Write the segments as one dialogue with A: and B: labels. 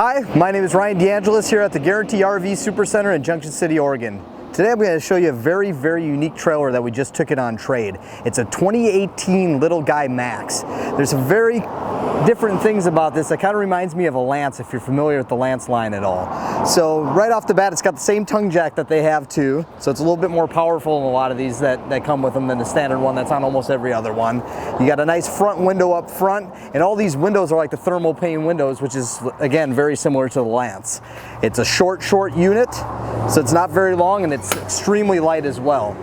A: Hi, my name is Ryan.DeAngelis here at the Guaranty RV Supercenter in Junction City, Oregon. Today I'm going to show you a very unique trailer that we just took it on trade. It's a 2018 Little Guy Max. There's some very different things about this that kind of reminds me of a Lance, if you're familiar with the Lance line at all. So right off the bat, it's got the same tongue jack that they have too, so it's a little bit more powerful in a lot of these that come with them than the standard one that's on almost every other one. You got a nice front window up front, and all these windows are like the thermal pane windows, which is again very similar to the Lance. It's a short unit, so it's not very long, and it's extremely light as well.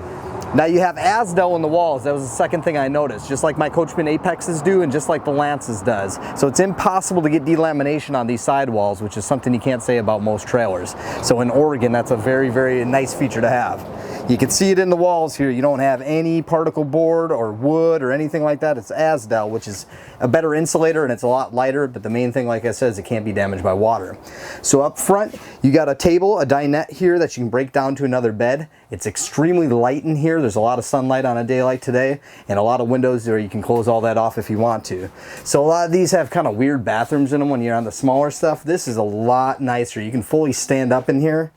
A: Now you have Asdel in the walls. That was the second thing I noticed, just like my Coachman Apexes do and just like the Lances does. So it's impossible to get delamination on these sidewalls, which is something you can't say about most trailers. So in Oregon, that's a very nice feature to have. You can see it in the walls here. You don't have any particle board or wood or anything like that. It's Asdel, which is a better insulator, and it's a lot lighter, but the main thing, like I said, is it can't be damaged by water. So up front, you got a table, a dinette here that you can break down to another bed. It's extremely light in here. There's a lot of sunlight on a day like today, and a lot of windows there. You can close all that off if you want to. So a lot of these have kind of weird bathrooms in them when you're on the smaller stuff. This is a lot nicer. You can fully stand up in here.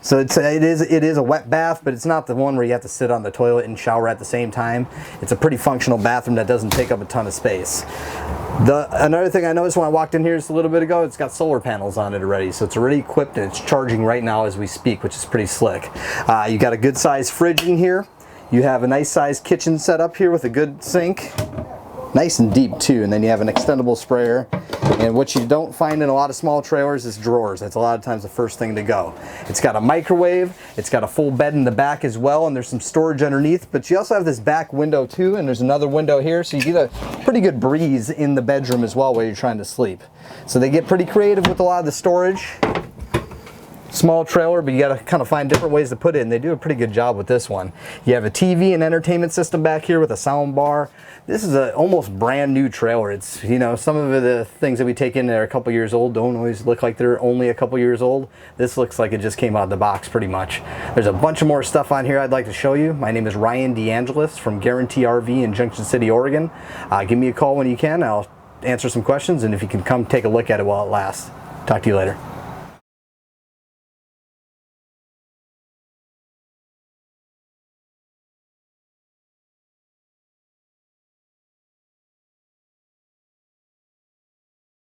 A: So it is a wet bath, but it's not the one where you have to sit on the toilet and shower at the same time. It's a pretty functional bathroom that doesn't take up a ton of space. Another thing I noticed when I walked in here just a little bit ago, it's got solar panels on it already, so it's already equipped and it's charging right now as we speak, which is pretty slick. You got a good sized fridge in here. You have a nice sized kitchen set up here with a good sink. Nice and deep too, and then you have an extendable sprayer. And what you don't find in a lot of small trailers is drawers. That's a lot of times the first thing to go. It's got a microwave, it's got a full bed in the back as well, and there's some storage underneath, but you also have this back window too, and there's another window here, so you get a pretty good breeze in the bedroom as well while you're trying to sleep. So they get pretty creative with a lot of the storage. Small trailer, but you got to kind of find different ways to put it, and they do a pretty good job with this one. You have a TV and entertainment system back here with a sound bar. This is an almost brand new trailer. It's, you know, some of the things that we take in that are a couple years old don't always look like they're only a couple years old. This looks like it just came out of the box pretty much. There's a bunch of more stuff on here I'd like to show you. My name is Ryan.DeAngelis from Guaranty RV in Junction City, Oregon. Give me a call when you can. I'll answer some questions, and if you can come take a look at it while it lasts. Talk to you later.